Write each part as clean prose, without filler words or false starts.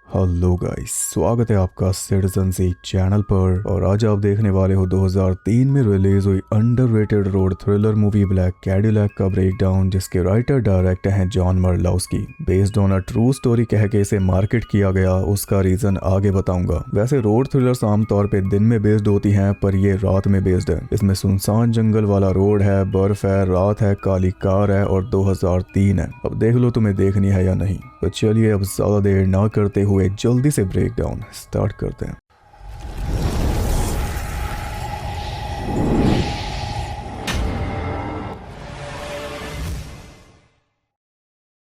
Hello guys, स्वागत है आपका सिटीजन सी चैनल पर। और आज आप देखने वाले हो 2003 में रिलीज हुई underrated road thriller movie black Cadillac का ब्रेकडाउन, जिसके राइटर डायरेक्टर हैं John Murlowski. Based on a true story कह के इसे मार्केट किया गया, उसका रीजन आगे बताऊंगा। वैसे रोड थ्रिलर्स आमतौर पे दिन में बेस्ड होती हैं, पर ये रात में बेस्ड है। इसमें सुनसान जंगल वाला रोड है, बर्फ है, रात है, काली कार है और 2003 है। अब देख लो तुम्हें देखनी है या नहीं। तो चलिए अब ज्यादा देर ना करते हुए जल्दी से ब्रेकडाउन स्टार्ट करते हैं।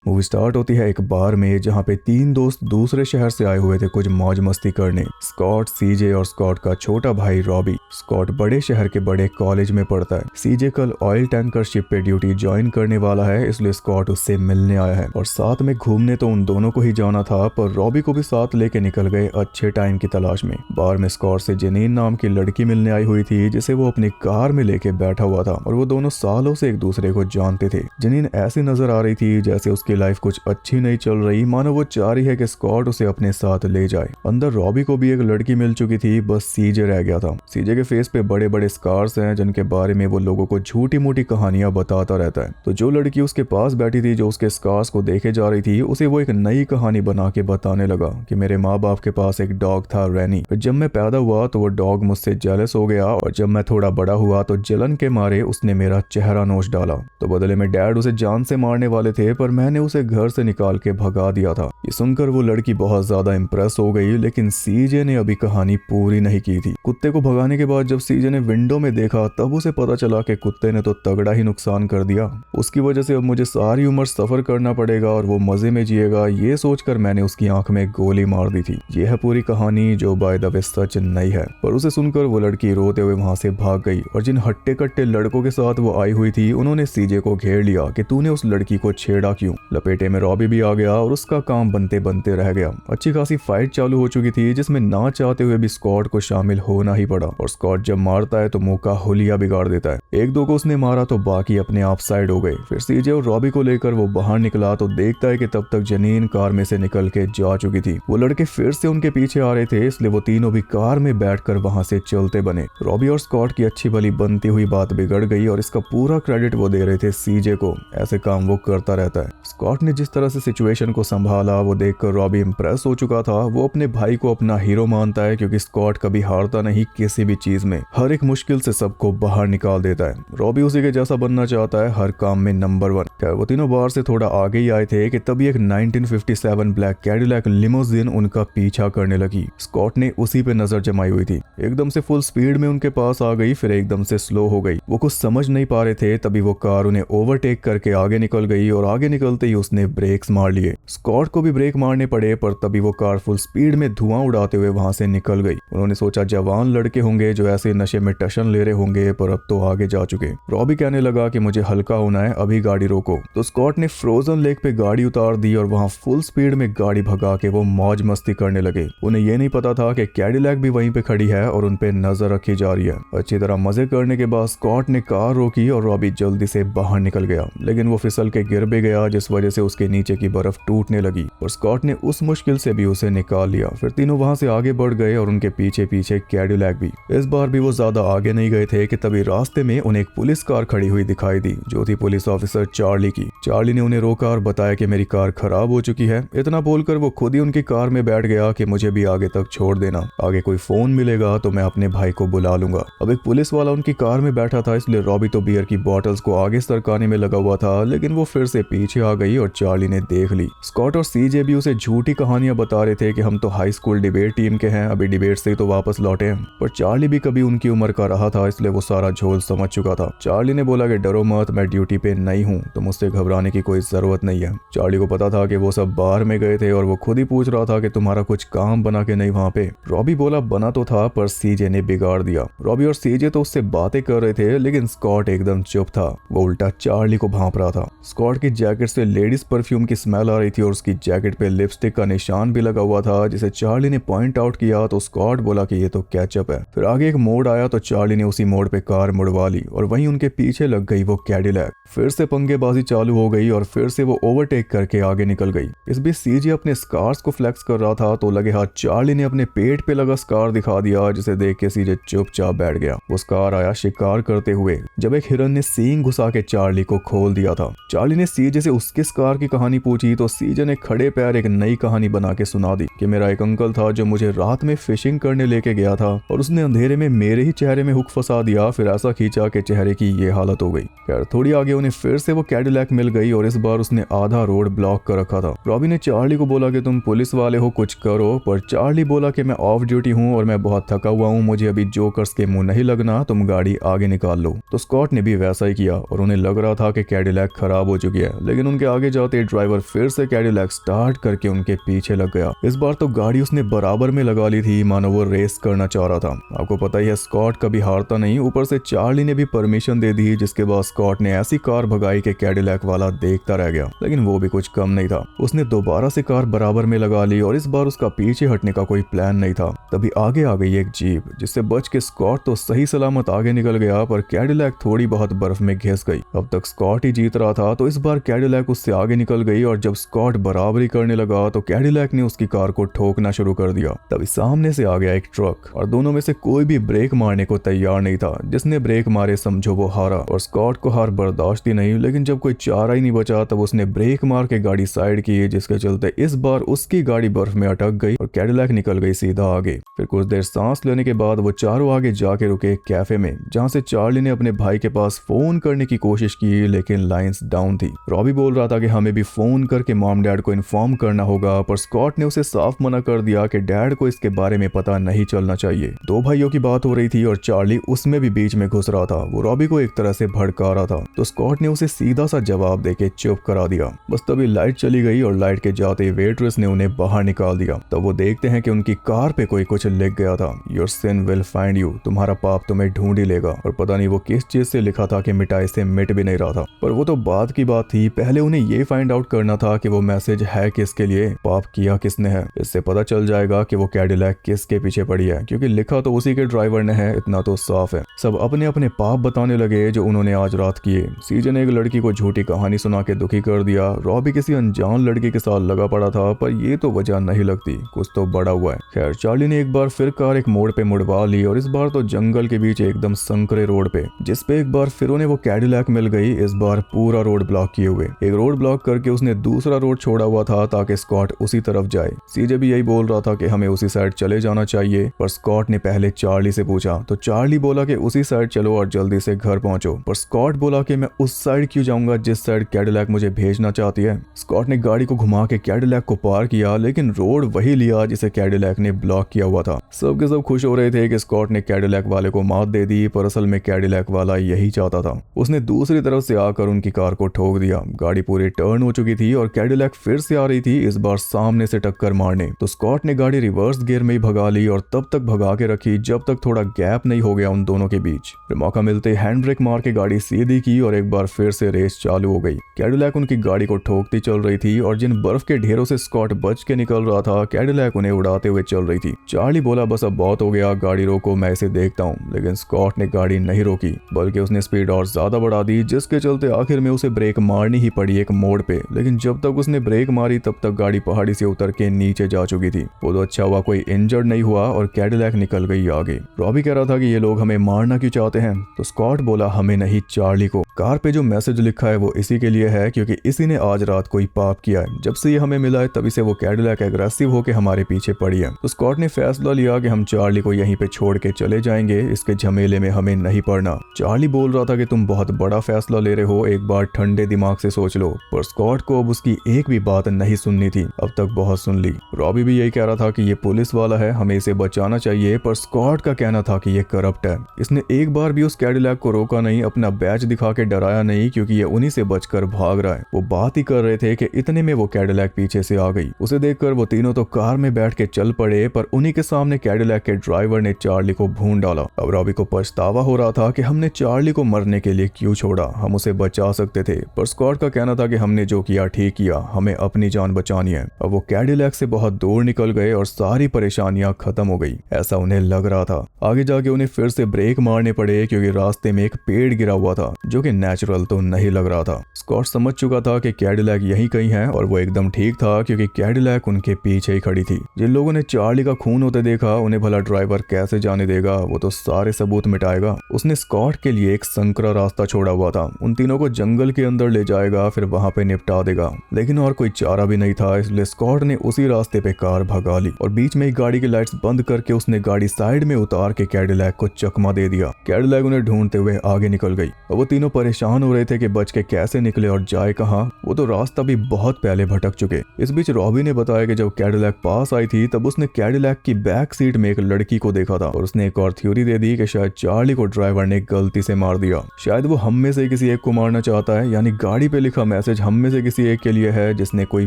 मूवी स्टार्ट होती है एक बार में, जहाँ पे तीन दोस्त दूसरे शहर से आए हुए थे कुछ मौज मस्ती करने। स्कॉट, सीजे और स्कॉट का छोटा भाई रॉबी। स्कॉट बड़े शहर के बड़े कॉलेज में पढ़ता है। सीजे कल ऑयल टैंकर शिप पे ड्यूटी ज्वाइन करने वाला है, इसलिए स्कॉट उससे मिलने आया है। और साथ में घूमने तो उन दोनों को ही जाना था, पर रॉबी को भी साथ लेके निकल गए अच्छे टाइम की तलाश में। बार में स्कॉट से जेनीन नाम की लड़की मिलने आई हुई थी, जिसे वो अपनी कार में लेके बैठा हुआ था और वो दोनों सालों से एक दूसरे को जानते थे। जेनीन ऐसी नजर आ रही थी जैसे उसकी लाइफ कुछ अच्छी नहीं चल रही, मानो वो चाह रही है कि स्कॉट उसे अपने साथ ले जाए। अंदर रॉबी को भी एक लड़की मिल चुकी थी, बस सीजे रह गया था। सीजे के फेस पे बड़े बड़े स्कार्स हैं, जिनके बारे में वो लोगों को झूठी मूठी कहानियां बताता रहता है। तो जो लड़की उसके पास बैठी थी, जो उसके स्कार्स को देखे जा रही थी, उसे वो एक नई कहानी बना के बताने लगा कि मेरे माँ बाप के पास एक डॉग था रैनी। जब मैं पैदा हुआ तो वो डॉग मुझसे जेलस हो गया, और जब मैं थोड़ा बड़ा हुआ तो जलन के मारे उसने मेरा चेहरा नोच डाला। तो बदले में डैड उसे जान से मारने वाले थे, पर मैंने उसे घर से निकाल के भगा दिया था। ये सुनकर वो लड़की बहुत ज्यादा इम्प्रेस हो गई, लेकिन सीजे ने अभी कहानी पूरी नहीं की थी। कुत्ते को भगाने के बाद जब सीजे ने विंडो में देखा, तब उसे पता चला कि कुत्ते ने तो तगड़ा ही नुकसान कर दिया। उसकी वजह से अब मुझे सारी उम्र सफर करना पड़ेगा और वो मजे में जिएगा, ये सोचकर मैंने उसकी आंख में गोली मार दी थी। ये है पूरी कहानी, जो बाय द वे सच नहीं है। पर उसे सुनकर वो लड़की रोते हुए वहां से भाग गई, और जिन हट्टे कट्टे लड़कों के साथ वो आई हुई थी, उन्होंने सीजे को घेर लिया कि तूने उस लड़की को छेड़ा क्यों। लपेटे में रॉबी भी आ गया और उसका काम बनते बनते रह गया। अच्छी खासी फाइट चालू हो चुकी थी, जिसमें ना चाहते हुए भी स्कॉट को शामिल होना ही पड़ा। और स्कॉट जब मारता है तो मुंह का हुलिया बिगाड़ देता है। एक दो को उसने मारा तो बाकी अपने आप साइड हो गए। फिर सीजे और रॉबी को लेकर वो बाहर निकला तो देखता है कि तब तक जनीन कार में से निकल के जा चुकी थी। वो लड़के फिर से उनके पीछे आ रहे थे, इसलिए वो तीनों भी कार में बैठकर वहां से चलते बने। रॉबी और स्कॉट की अच्छी भली बनती हुई बात बिगड़ गई, और इसका पूरा क्रेडिट वो दे रहे थे सीजे को। ऐसे काम वो करता रहता है। स्कॉट ने जिस तरह से सिचुएशन को संभाला, वो देखकर रॉबी इंप्रेस हो चुका था। वो अपने भाई को अपना हीरो मानता है, क्योंकि स्कॉट कभी हारता नहीं किसी भी चीज में, हर एक मुश्किल से सबको बाहर निकाल देता है। रॉबी उसी के जैसा बनना चाहता है, हर काम में नंबर 1। खैर वो तीनों बाहर से थोड़ा आगे ही आए थे कि तभी एक 1957 ब्लैक कैडिलैक लिमोजिन उनका पीछा करने लगी। स्कॉट ने उसी पे नजर जमाई हुई थी। एकदम से फुल स्पीड में उनके पास आ गई, फिर एकदम से स्लो हो गई। वो कुछ समझ नहीं पा रहे थे, तभी वो कार उन्हें ओवरटेक करके आगे निकल गई, और आगे निकलते ही उसने ब्रेक्स मार लिए। स्कॉट को भी ब्रेक मारने पड़े, पर तभी वो कार फुल स्पीड में धुआं उड़ाते हुए वहां से निकल गई। उन्होंने सोचा जवान लड़के होंगे जो ऐसे नशे में टशन ले रहे होंगे, पर अब तो आगे जा चुके। रॉबी कहने लगा कि मुझे हल्का होना है, अभी गाड़ी रोको। तो स्कॉट ने फ्रोजन लेक पे गाड़ी उतार दी, और वहां फुल स्पीड में गाड़ी भगा के वो मौज मस्ती करने लगे। उन्हें ये नहीं पता था कि कैडिलैक भी वहीं पे खड़ी है और उनपे नजर रखी जा रही है। अच्छी तरह मजे करने के बाद स्कॉट ने कार रोकी और रॉबी जल्दी से बाहर निकल गया, लेकिन वो फिसल के गिर भी गया, जिस वजह से उसके नीचे की बर्फ टूटने लगी, और स्कॉट ने उस मुश्किल से भी उसे निकाल लिया। फिर तीनों वहां से आगे बढ़ गए, और उनके पीछे पीछे कैडिलैक भी। इस बार भी वो ज्यादा आगे नहीं गए थे कि तभी रास्ते में उन्हें एक पुलिस कार खड़ी हुई दिखाई दी, जो थी पुलिस ऑफिसर चार्ली की। चार्ली ने उन्हें रोका और बताया कि मेरी कार खराब हो चुकी है। इतना बोलकर वो खुद ही उनकी कार में बैठ गया कि मुझे भी आगे तक छोड़ देना, आगे कोई फोन मिलेगा तो मैं अपने भाई को बुला लूंगा। अब एक पुलिस वाला उनकी कार में बैठा था, इसलिए रॉबी तो बियर की बॉटल्स को आगे सरकाने में लगा हुआ था, लेकिन वो फिर से पीछे आ गई और चार्ली ने देख ली। स्कॉट और सीजे भी उसे झूठी कहानियां बता रहे थे कि हम तो हाई स्कूल डिबेट टीम के हैं, अभी डिबेट से ही तो वापस लौटे हैं। पर चार्ली भी कभी उनकी उम्र का रहा था, इसलिए वो सारा झोल समझ चुका था। चार्ली ने बोला कि डरो मत, मैं ड्यूटी पे नहीं हूँ, तो मुझसे घबराने की कोई जरूरत नहीं है। चार्ली को पता था कि वो सब बाहर में गए थे, और वो खुद ही पूछ रहा था कि तुम्हारा कुछ काम बना के नहीं वहाँ पे। रॉबी बोला बना तो था, पर सीजे ने बिगाड़ दिया। रॉबी और सीजे तो उससे बातें कर रहे थे, लेकिन स्कॉट एकदम चुप था। वो उल्टा चार्ली को भांप रहा था। स्कॉट की जैकेट से लेडीज परफ्यूम की स्मेल आ रही थी और उसकी जैकेट पे लिपस्टिक का निशान भी लगा हुआ था, जिसे चार्ली ने पॉइंट आउट किया तो स्कॉट बोला कि ये तो केचप है। फिर आगे एक मोड़ आया तो चार्ली ने उसी मोड़ पे कार मुड़वा ली और वहीं उनके पीछे लग गई वो कैडिलैक। फिर से पंगेबाजी चालू हो गई और फिर से वो ओवरटेक करके आगे निकल गई। इस बीच सीजे अपने स्कार्स को फ्लेक्स कर रहा था तो लगे हाथ चार्ली ने अपने पेट पे लगा स्कार दिखा दिया, जिसे देख के सीजे चुपचाप बैठ गया। वो स्कार आया शिकार करते हुए जब एक हिरन ने सींग घुसा के चार्ली को खोल दिया था। चार्ली ने सीजे से उसके स्कार की कहानी पूछी तो सीजे ने खड़े पैर एक नई कहानी बना के सुना दी कि मेरा एक अंकल था जो मुझे रात में फिशिंग करने लेके गया था और उसने अंधेरे में मेरे ही चेहरे में हुक फंसा दिया, फिर ऐसा खींचा कि चेहरे की ये हालत हो गई। खैर थोड़ी आगे उन्हें फिर से वो कैडिलैक मिल गई और इस बार उसने आधा रोड ब्लॉक कर रखा था। रॉबी ने चार्ली को बोला कि तुम पुलिस वाले हो, कुछ करो, पर चार्ली बोला कि मैं ऑफ ड्यूटी हूँ और मैं बहुत थका हुआ हूँ, मुझे अभी जोकर्स के मुंह नहीं लगना, तुम गाड़ी आगे निकाल लो। तो स्कॉट ने भी वैसा ही किया और उन्हें लग रहा था कि कैडिलैक खराब हो चुकी है, लेकिन उनके आगे जाते ड्राइवर फिर से कैडिलैक स्टार्ट करके उनके पीछे लग गया। इस बार तो गाड़ी उसने बराबर में लगा ली थी, मानो वो रेस करना चाह रहा था। आपको पता ही है स्कॉट कभी हारता नहीं, ऊपर से चार्ली ने भी परमिशन दे दी, जिसके बाद स्कॉट ने ऐसी कार भगाई कि कैडिलैक वाला देखता रह गया। लेकिन वो भी कुछ कम नहीं था, उसने दोबारा से कार बराबर में लगा ली और इस बार उसका पीछे हटने का कोई प्लान नहीं था। तभी आगे आ गई एक जीप, जिससे बच के स्कॉट तो सही सलामत आगे निकल गया, पर कैडिलैक थोड़ी बहुत बर्फ में घिस गई। अब तक स्कॉट ही जीत रहा था तो इस बार कैडिलैक उससे आगे निकल गई और जब स्कॉट बराबरी करने लगा तो कैडिलैक ने उसकी कार को ठोकना शुरू कर दिया। तभी सामने से आ गया एक ट्रक और दोनों में से कोई भी ब्रेक मारने को तैयार नहीं था। जिसने ब्रेक मारे समझो वो हारा और स्कॉट को हार बर्दाश्त ही नहीं, लेकिन जब कोई चारा ही नहीं बचा तब उसने ब्रेक मार के गाड़ी साइड की, जिसके चलते इस बार उसकी गाड़ी बर्फ में अटक गई और कैडिलैक निकल गई सीधा आगे। फिर कुछ देर सांस लेने के बाद वो चारों आगे जाके रुके एक कैफे में, जहाँ से चार्ली ने अपने भाई के पास फोन करने की कोशिश की, लेकिन लाइंस डाउन थी। रॉबी बोल रहा था कि हमें भी फोन करके मॉम डैड को इन्फॉर्म करना होगा, पर स्कॉट ने उसे साफ मना कर दिया कि डैड को इसके बारे में पता नहीं चलना चाहिए। दो भाइयों की बात हो रही थी और चार्ली उसमें भी बीच में घुस रहा था। वो रॉबी को एक तरह से भड़का रहा था तो स्कॉट ने उसे सीधा सा जवाब देके चुप करा दिया। बस तभी लाइट चली गई और लाइट के जाते वेट्रेस ने उन्हें बाहर निकाल दिया। तब वो देखते हैं कि उनकी कार पे कोई कुछ लिख गया था, your sin will find you, तुम्हारा पाप तुम्हें ढूंढ ही लेगा। और पता नहीं वो किस चीज से लिखा था कि मिटाई से मिट भी नहीं रहा था, पर वो तो बात की बात थी। पहले उन्हें ये फाइंड आउट करना था कि वो मैसेज है किसके लिए, पाप किया किसने है। इससे पता चल जाएगा कि वो कैडिलैक किसके पीछे पड़ी है, क्योंकि लिखा तो उसी के ड्राइवर ने है, इतना तो साफ है। सब अपने अपने पाप बताने लगे जो उन्होंने आज रात किए। सीजे ने एक लड़की को झूठी कहानी सुना के दुखी कर दिया। रॉबी किसी अनजान लड़के के साथ लगा पड़ा था, पर ये तो वजह नहीं लगती, कुछ तो बड़ा हुआ है। खैर चार्ली ने एक बार फिर कार एक मोड़ पे मुड़वा ली और इस बार तो जंगल के बीच एकदम संकरे रोड पे, जिसपे एक बार फिर उन्हें वो कैडिलैक मिल गई, इस बार पूरा रोड ब्लॉक किए हुए। एक रोड ब्लॉक करके उसने दूसरा रोड छोड़ा हुआ था ताकि स्कॉट उसी तरफ जाए। सीजे भी यही बोल रहा था कि हमें उसी साइड चले जाना चाहिए, पर स्कॉट ने पहले चार्ली से पूछा तो चार्ली बोला कि उसी साइड चलो और जल्दी से घर पहुंचो, पर स्कॉट बोला कि मैं उस साइड क्यों जाऊंगा जिस साइड कैडिलैक मुझे भेजना चाहती है। स्कॉट ने गाड़ी को घुमा के कैडिलैक को पार किया, लेकिन रोड वही लिया जिसे कैडिलैक ने ब्लॉक किया हुआ था। सब के सब खुश हो रहे थे कि स्कॉट ने कैडिलैक वाले को मात दे दी, पर असल में कैडिलैक वाला यही चाहता था। उसने दूसरी तरफ से आकर उनकी कार को ठोक दिया। गाड़ी पूरी टर्न हो चुकी थी और कैडिलैक फिर से आ रही थी, इस बार सामने से टक्कर मारने। तो स्कॉट ने गाड़ी रिवर्स गियर में ही भगा ली और तब तक भगा के रखी जब तक थोड़ा गैप नहीं हो गया उन दोनों के बीच। फिर मौका मिलते हैंड ब्रेक मार के गाड़ी सीधी की और एक बार फिर से रेस चालू हो गई। कैडिलैक उनकी गाड़ी को ठोकती चल रही थी और जिन बर्फ के ढेरों से स्कॉट बच के निकल रहा था, कैडिलैक उन्हें उड़ाते हुए चल रही थी। चार्ली बोला बस अब बहुत हो गया, गाड़ी रोको, मैं इसे देखता हूँ। लेकिन स्कॉट ने गाड़ी नहीं रोकी, बल्कि उसने स्पीड और ज्यादा बढ़ा दी, जिसके चलते आखिर में उसे ब्रेक मारनी ही पड़ी एक मोड़ पे। लेकिन जब तक उसने ब्रेक मारी तब तक गाड़ी पहाड़ी से उतर के नीचे जा चुकी थी। वो तो अच्छा हुआ कोई इंजर्ड नहीं हुआ और कैडिलैक निकल गई आगे। रॉबी कह रहा था कि ये लोग हमें मारना क्यों चाहते हैं, तो स्कॉट बोला हमें नहीं, चार्ली को। कार पे जो मैसेज लिखा है वो इसी के लिए है, क्योंकि इसी ने आज रात कोई पाप किया है। जब से ये हमें मिला है तभी से वो कैडिलैक एग्रेसिव होकर हमारे पीछे पड़ी है। तो स्कॉट ने फैसला लिया कि हम चार्ली को यहीं पे छोड़ के चले जाएंगे, इसके झमेले में हमें नहीं पड़ना। चार्ली बोल रहा था कि तुम बहुत बड़ा फैसला ले रहे हो, एक बार ठंडे दिमाग से सोच लो, पर स्कॉट को अब उसकी एक भी बात नहीं सुननी थी, अब तक बहुत सुन ली। रॉबी भी यही कह रहा था कि ये पुलिस वाला है, हमें इसे बचाना चाहिए, पर स्कॉट का कहना था कि ये करप्ट है। इसने एक बार भी उस कैडिलैक को रोका नहीं, अपना बैच दिखा के डराया नहीं, क्योंकि ये उन्हीं से बचकर भाग रहा है। वो बात ही कर रहे थे कि इतने में वो कैडिलैक पीछे से आ गई। उसे देखकर वो तीनों तो कार में बैठ के चल पड़े, पर उन्हीं के सामने कैडिलैक के ड्राइवर ने चार्ली को भून डाला। अब रॉबी को पछतावा हो रहा था कि हमने चार्ली को मरने के लिए क्यों छोड़ा, हम उसे बचा सकते थे। पर स्कॉट का कहना था कि हमने जो किया ठीक किया, हमें अपनी जान बचानी है। अब वो कैडिलैक से बहुत दूर निकल गए और सारी परेशानियां खत्म हो गई, ऐसा उन्हें लग रहा था। आगे जाके उन्हें फिर से ब्रेक मारने पड़े क्योंकि रास्ते में एक पेड़ गिरा हुआ था जो कि नेचुरल तो नहीं लग रहा था। स्कॉट समझ चुका था कि कैडिलैक यहीं कहीं है और वो एकदम ठीक था क्योंकि कैडिलैक उनके पीछे ही खड़ी थी। जिन लोगों ने चार्ली का खून होते देखा उन्हें भला ड्राइवर कैसे जाने देगा, वो तो सारे सबूत मिटाएगा। उसने स्कॉट के लिए एक संकरा रास्ता छोड़ा हुआ था, उन तीनों को जंगल के अंदर ले जाएगा, फिर वहां पे निपटा देगा। लेकिन और कोई चारा भी नहीं था, इसलिए स्कॉट ने उसी रास्ते पे कार भगा ली और बीच में ही गाड़ी की लाइट्स बंद करके उसने गाड़ी साइड में उतार के कैडिलैक को चकमा दे दिया। कैडिलैक उन्हें ढूंढते हुए आगे निकल गई और वो तीनों परेशान हो रहे थे कि बच के कैसे निकले और जाए कहां, वो तो रास्ता भी बहुत पहले भटक चुके। इस बीच रॉबी ने बताया कि जब कैडिलैक पास आई थी तब उसने कैडिलैक की बैक सीट में एक लड़की को देखा था और उसने एक और थ्योरी दे दी कि शायद चार्ली को ड्राइवर ने गलती से मार दिया। शायद वो हम में से किसी एक को मारना चाहता है, यानी गाड़ी पे लिखा मैसेज हम में से किसी एक के लिए है जिसने कोई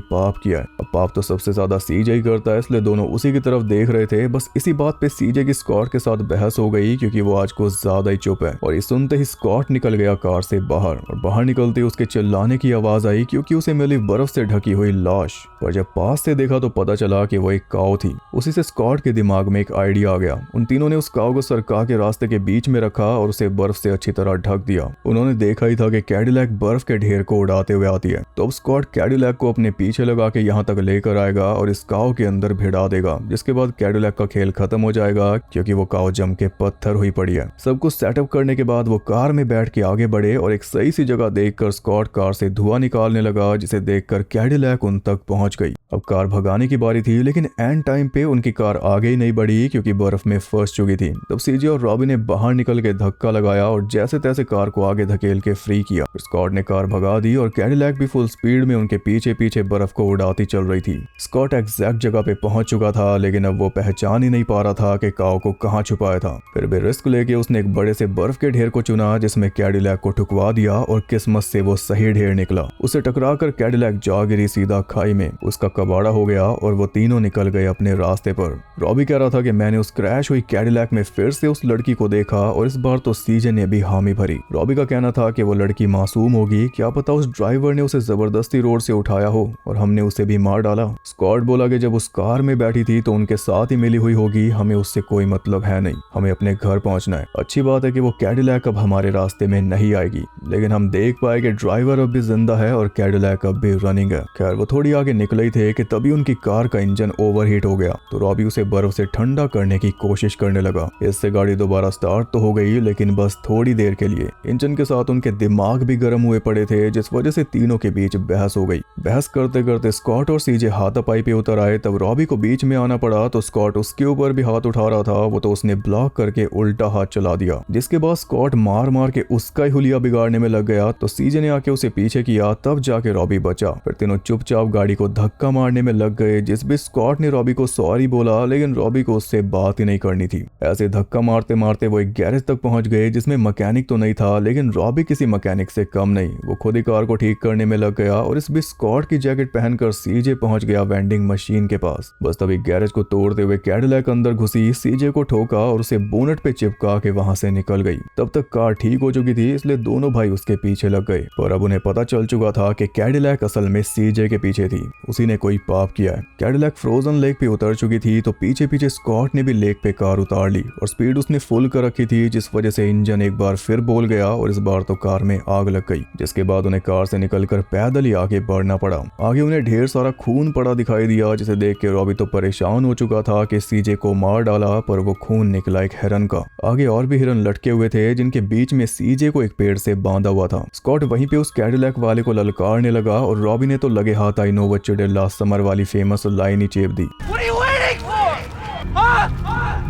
पाप किया है। अब पाप तो सबसे ज्यादा सीजे ही करता है, इसलिए दोनों उसी की तरफ देख रहे थे। बस इसी बात पे सीजे की स्कॉट के साथ बहस हो गई क्योंकि वो आज कुछ ज्यादा ही चुप है। और ये सुनते ही स्कॉट निकल गया कार से बाहर और बाहर निकलते ही उसके चिल्लाने की आवाज आई क्योंकि उसे मिली बर्फ से ढकी हुई लाश। पर जब पास से देखा तो पता चला कि वो एक काऊ थी। उसी से स्कॉट के दिमाग में एक आइडिया आ गया। उन तीनों ने उस काऊ को सरका के रास्ते के बीच में रखा और उसे बर्फ से अच्छी तरह ढक दिया। उन्होंने देखा ही था कि कैडिलैक बर्फ के ढेर को उड़ाते हुए आती है, तो अब स्कॉट कैडिलैक को अपने पीछे लगा के यहाँ तक लेकर आएगा और इस काऊ के अंदर भिड़ा देगा, जिसके बाद कैडिलैक का खेल खत्म हो जाएगा क्योंकि वो काऊ जम के पत्थर हुई पड़ी है। सब कुछ सेटअप करने के बाद वो कार में बैठ के आगे बढ़े और एक सही सी जगह देखकर स्कॉट कार से धुआं निकालने लगा, जिसे देखकर कैडिलैक उन तक पहुंच गई। अब कार भगाने की बारी थी, लेकिन एंड टाइम पे उनकी कार आगे ही नहीं बढ़ी क्योंकि बर्फ में फंस चुकी थी। तब सीजे और रॉबी ने बाहर निकल के धक्का लगाया और जैसे तैसे कार को आगे धकेल के फ्री किया। स्कॉट ने कार भगा दी और कैडिलैक भी फुल स्पीड में उनके पीछे पीछे बर्फ को उड़ाती चल रही थी। स्कॉट एग्जैक्ट जगह पे पहुंच चुका था, लेकिन अब वो पहचान ही नहीं पा रहा था कि काऊ को कहाँ छुपाया था। फिर भी रिस्क लेके उसने एक बड़े से बर्फ के ढेर को चुना जिसमें कैडिलैक को ठुकवा दिया और किस्मत से वो सही ढेर निकला। उसे टकरा कर कैडिलैक जा गिरी सीधा खाई में। उसका कबाड़ा हो गया और वो तीनों निकल गए अपने रास्ते पर। रॉबी कह रहा था कि मैंने उस क्रैश हुई कैडिलैक में फिर से उस लड़की को देखा और इस बार तो सीजे ने भी हामी भरी। रॉबी का कहना था कि वो लड़की मासूम होगी, क्या पता उस ड्राइवर ने उसे जबरदस्ती रोड से उठाया हो और हमने उसे भी मार डाला। स्कॉट बोला कि जब उस कार में बैठी थी तो उनके साथ ही मिली हुई होगी, हमें उससे कोई मतलब है नहीं, हमें अपने घर पहुंचना है। अच्छी बात है कि वो कैडिलैक अब हमारे रास्ते में नहीं आएगी, लेकिन हम देख पाए कि ड्राइवर अब भी जिंदा है और कैडिलैक अब भी रनिंग है। खैर वो थोड़ी आगे निकले ही थे कि तभी उनकी कार का इंजन ओवरहीट हो गया, तो रॉबी उसे बर्फ से ठंडा करने की कोशिश करने लगा। इससे गाड़ी दोबारा स्टार्ट तो हो गई, लेकिन बस थोड़ी देर के लिए। इंजन के साथ उनके दिमाग भी गर्म हुए पड़े थे, जिस वजह से तीनों के बीच बहस हो गई। बहस करते करते स्कॉट और सीजे हाथापाई पे उतर आए। तब रॉबी को बीच में आना पड़ा, तो स्कॉट उसके ऊपर भी हाथ उठा रहा था, वो तो उसने ब्लॉक करके उल्टा हाथ चला दिया, जिसके बाद स्कॉट मार मार के उसका ही हुलिया बिगाड़ने में लग गया। तो सीजे ने आके उसे पीछे किया, तब जाके रॉबी बचा। फिर तीनों चुपचाप गाड़ी को धक्का मारने में लग गए, जिस भी स्कॉट ने रॉबी को सॉरी बोला, लेकिन रॉबी को उससे बात ही नहीं करनी थी। ऐसे धक्का मारते मारते वो एक गैरेज तक पहुंच गए, जिसमें मैकेनिक तो नहीं था, लेकिन रॉबी किसी मैकेनिक से कम नहीं। वो खुद ही कार को ठीक करने में लग गया और इस बीच स्कॉट की जैकेट पहनकर सीजे पहुंच गया वेंडिंग मशीन के पास। बस तभी गैरेज को तोड़ते हुए कैडिलैक अंदर घुसी, सीजे को ठोका और उसे बोनट पे चिपका के वहां से निकल गई। तब तक कार ठीक हो चुकी थी, इसलिए दोनों भाई उसके पीछे लग गए। पर अब उन्हें पता चल चुका था कि कैडिलैक असल में सीजे के पीछे थी, उसी ने कोई पाप किया है। कैडिलैक फ्रोजन लेक पे उतर चुकी थी, तो पीछे पीछे स्कॉट ने भी लेक पे कार उतार ली और स्पीड उसने फुल कर रखी थी, जिस वजह से इंजन एक बार फिर बोल गया और इस बार तो कार में आग लग गई, जिसके बाद उन्हें कार से निकलकर पैदल ही आगे बढ़ना पड़ा। आगे उन्हें ढेर सारा खून पड़ा दिखाई दिया, जिसे देख के रॉबी तो परेशान हो चुका था कि सीजे को मार डाला, पर वो खून निकला एक हिरन का। आगे और भी हिरन लटके हुए थे, जिनके बीच में सीजे को एक पेड़ से बांधा हुआ था। स्कॉट वहीं पे उस कैडिलैक वाले को ललकारने लगा और रॉबी ने तो लगे हाथ I know what you last summer वाली फेमस लाइन ही चेप दी।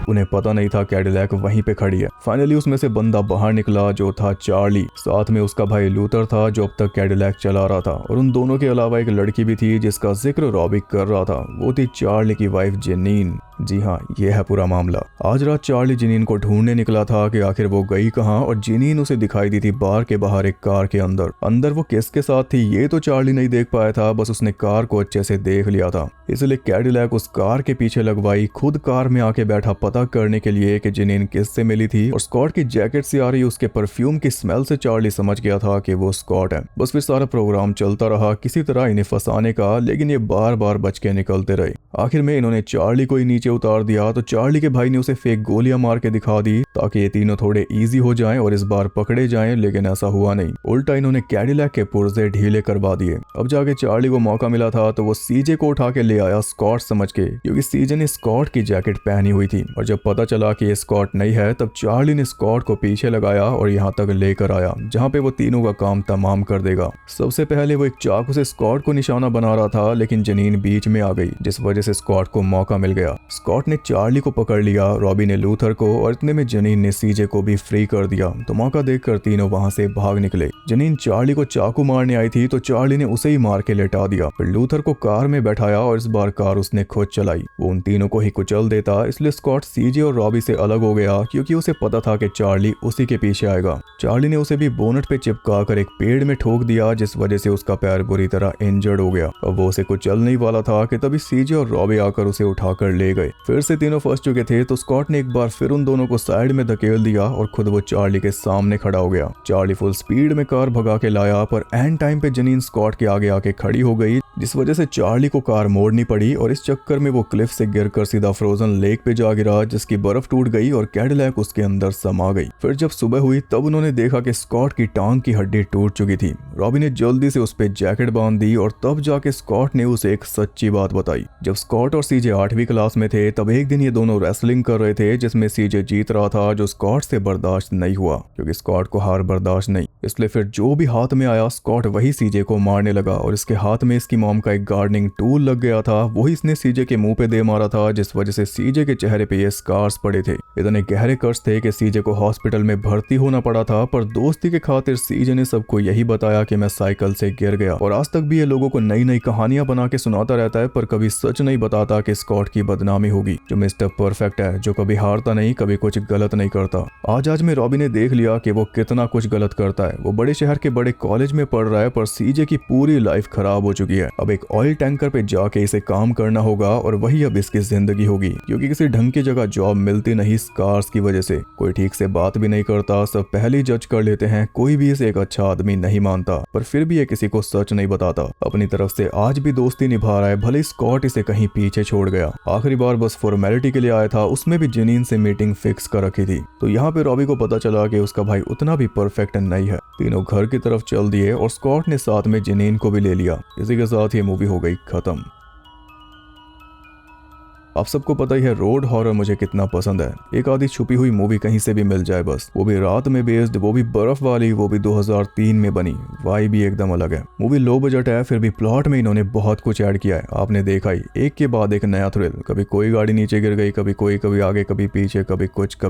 उन्हें पता नहीं था कैडिलैक वहीं पे खड़ी है। फाइनली उसमें से बंदा बाहर निकला, जो था चार्ली। साथ में उसका भाई लूथर था, जो अब तक कैडिलैक चला रहा था, और उन दोनों के अलावा एक लड़की भी थी जिसका जिक्र रॉबी कर रहा था। वो थी चार्ली की वाइफ जेनीन। जी हाँ, ये है पूरा मामला। आज रात चार्ली जिनीन को ढूंढने निकला था कि आखिर वो गई कहाँ, और जिनीन उसे दिखाई दी थी बार के बाहर एक कार के अंदर वो किसके साथ थी ये तो चार्ली नहीं देख पाया था, बस उसने कार को अच्छे से देख लिया था। इसलिए कैडिलैक उस कार के पीछे लगवाई, खुद कार में आके बैठा पता करने के लिए कि जिनीन किससे मिली थी। और स्कॉट की जैकेट से आ रही उसके परफ्यूम की स्मेल से चार्ली समझ गया था कि वो स्कॉट है। बस फिर सारा प्रोग्राम चलता रहा किसी तरह इन्हें फंसाने का, लेकिन ये बार बार बच के निकलते रहे। आखिर में इन्होंने चार्ली को ही नीचे उतार दिया तो चार्ली के भाई ने उसे फेक गोलियां मार के दिखा दी ताकि ये तीनों थोड़े इजी हो जाएं और इस बार पकड़े जाएं, लेकिन ऐसा हुआ नहीं। उल्टा इन्होंने कैडिलैक के पुर्जे ढीले करवा दिए। अब जाके चार्ली को मौका मिला था तो वो सीजे को उठा के ले आया स्कॉट समझ के, क्योंकि सीजे ने स्कॉट की जैकेट पहनी हुई थी। और जब पता चला कि ये स्कॉट नहीं है तब चार्ली ने स्कॉट को पीछे लगाया और यहाँ तक लेकर आया जहाँ पे वो तीनों का काम तमाम कर देगा। सबसे पहले वो एक चाकू से स्कॉट को निशाना बना रहा था, लेकिन जनीन बीच में आ गई जिस वजह से स्कॉट को मौका मिल गया। स्कॉट ने चार्ली को पकड़ लिया, रॉबी ने लूथर को, और इतने में जनीन ने सीजे को भी फ्री कर दिया। तो मौका देखकर तीनों वहां से भाग निकले। जनीन चार्ली को चाकू मारने आई थी तो चार्ली ने उसे ही मार के लेटा दिया। फिर लूथर को कार में बैठाया और इस बार कार उसने खुद चलाई। वो उन तीनों को ही कुचल देता, इसलिए स्कॉट सीजे और रॉबी से अलग हो गया क्योंकि उसे पता था कि चार्ली उसी के पीछे आएगा। चार्ली ने उसे भी बोनट पे चिपका कर एक पेड़ में ठोक दिया जिस वजह से उसका पैर बुरी तरह इंजर्ड हो गया। अब वो उसे कुचल नहीं वाला था कि तभी सीजे और रॉबी आकर उसे उठाकर ले गए। फिर से तीनों फंस चुके थे तो स्कॉट ने एक बार फिर उन दोनों को साइड में धकेल दिया और खुद वो चार्ली के सामने खड़ा हो गया। चार्ली फुल स्पीड में कार भगा के लाया, पर एंड टाइम पे जनीन स्कॉट के आगे आके खड़ी हो गई जिस वजह से चार्ली को कार मोड़नी पड़ी और इस चक्कर में वो क्लिफ से गिरकर सीधा फ्रोजन लेक पे जा गिरा जिसकी बर्फ टूट गई और कैडिलैक उसके अंदर समा गई। फिर जब सुबह हुई तब उन्होंने देखा कि स्कॉट की टांग की हड्डी टूट चुकी थी। रॉबी ने जल्दी से उस पे जैकेट बांध दी और तब जाके स्कॉट ने उसे एक सच्ची बात बताई। जब स्कॉट और सीजे 8वीं क्लास में थे तब एक दिन ये दोनों रेसलिंग कर रहे थे जिसमें सीजे जीत रहा था, जो स्कॉट से बर्दाश्त नहीं हुआ क्योंकि स्कॉट को हार बर्दाश्त नहीं। इसलिए फिर जो भी हाथ में आया स्कॉट वही सीजे को मारने लगा और इसके हाथ में इसकी मॉम का एक गार्डनिंग टूल लग गया था, वही इसने सीजे के मुंह पे दे मारा था जिस वजह से सीजे के चेहरे पे ये स्कार्स पड़े थे। इतने गहरे कष्ट थे कि सीजे को हॉस्पिटल में भर्ती होना पड़ा था, पर दोस्ती के खातिर सीजे ने सबको यही बताया कि मैं साइकिल से गिर गया। और आज तक भी ये लोगों को नई नई कहानियां बना के सुनाता रहता है, पर कभी सच नहीं बताता कि स्कॉट की बदनामी होगी, जो मिस्टर परफेक्ट है, जो कभी हारता नहीं, कभी कुछ गलत नहीं करता। आज में रॉबी ने देख लिया कि वो कितना कुछ गलत करता है। वो बड़े शहर के बड़े कॉलेज में पढ़ रहा है, पर सीजे की पूरी लाइफ खराब हो चुकी है। अब एक ऑयल टैंकर पे जाके इसे काम करना होगा और वही अब इसकी जिंदगी होगी, क्योंकि किसी ढंग की जगह जॉब मिलती नहीं स्कार्स की वजह से। कोई ठीक से बात भी नहीं करता, सब पहले ही जज कर लेते हैं, कोई भी इसे एक अच्छा आदमी नहीं मानता, पर फिर भी ये किसी को सच नहीं बताता। अपनी तरफ से आज भी दोस्ती निभा रहा है, भले स्कॉट इसे कहीं पीछे छोड़ गया। आखिरी बार बस फॉर्मेलिटी के लिए आया था, उसमें भी जनीन से मीटिंग फिक्स कर रखी थी। तो यहाँ पे रॉबी को पता चला कि उसका भाई उतना भी परफेक्ट नहीं है। तीनों घर की तरफ चल दिए और स्कॉट ने साथ में जनीन को भी ले लिया। इसी के साथ ये मूवी हो गई खत्म। आप सबको पता ही है रोड हॉरर मुझे कितना पसंद है। एक आधी छुपी हुई मूवी कहीं से भी मिल जाए बस, वो भी रात में बेस्ड, वो भी बर्फ वाली, वो भी 2003 में बनी। वाइब भी एकदम अलग है। मूवी लो बजट है, फिर भी प्लॉट में इन्होंने बहुत कुछ ऐड किया है। आपने देखा ही, एक के बाद एक नया थ्रिल। कभी कोई गाड़ी नीचे गिर गई, कभी कोई, कभी आगे, कभी पीछे, कभी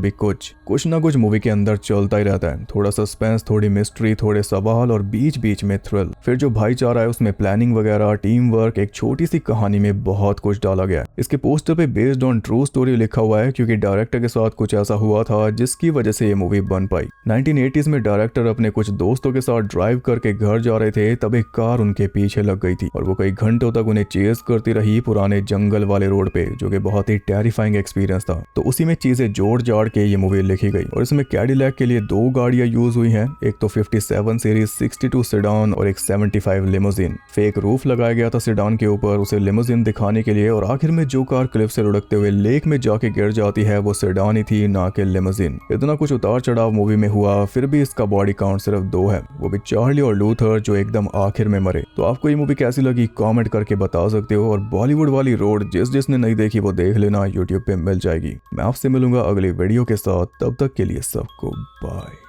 कुछ ना कुछ मूवी के अंदर चलता ही रहता है। थोड़ा सस्पेंस, थोड़ी मिस्ट्री, थोड़े सवाल और बीच बीच में थ्रिल। फिर जो भाईचारा है उसमें प्लानिंग वगैरह, टीम वर्क, एक छोटी सी कहानी में बहुत कुछ डाला गया है। इसके पोस्टर पे बेस्ड ऑन ट्रू स्टोरी लिखा हुआ है, क्योंकि डायरेक्टर के साथ कुछ ऐसा हुआ था जिसकी वजह से ये मूवी बन पाई। 1980s में डायरेक्टर अपने कुछ दोस्तों के साथ ड्राइव करके घर जा रहे थे, तब एक कार उनके पीछे लग गई थी और वो कई घंटों तक उन्हें चेस करती रही पुराने जंगल वाले रोड पे, जो कि बहुत ही टेरिफाइंग एक्सपीरियंस था। तो उसी में चीजें जोड़ जाड़ के ये मूवी लिखी गई और इसमें कैडिलैक के लिए 2 गाड़ियां यूज हुई हैं, एक तो 57 सीरीज 62 सेडान और एक 75 लिमोजिन। फेक रूफ लगाया गया था सेडान के ऊपर उसे लिमोजिन दिखाने के लिए, और आखिर में जो कार क्लिफ से लुढ़कते हुए लेक में जाके गिर जाती है वो सेडान ही थी, ना कि लिमोजिन। इतना कुछ उतार चढ़ाव मूवी में हुआ, फिर भी इसका बॉडी काउंट सिर्फ 2 है, वो भी चार्ली और लूथर, जो एकदम आखिर में मरे। तो आपको ये मूवी कैसी लगी कमेंट करके बता सकते हो, और बॉलीवुड वाली रोड जिसने नहीं देखी वो देख लेना, यूट्यूब पे मिल जाएगी। मैं आपसे मिलूंगा अगली वीडियो के साथ, तब तक के लिए सबको बाय।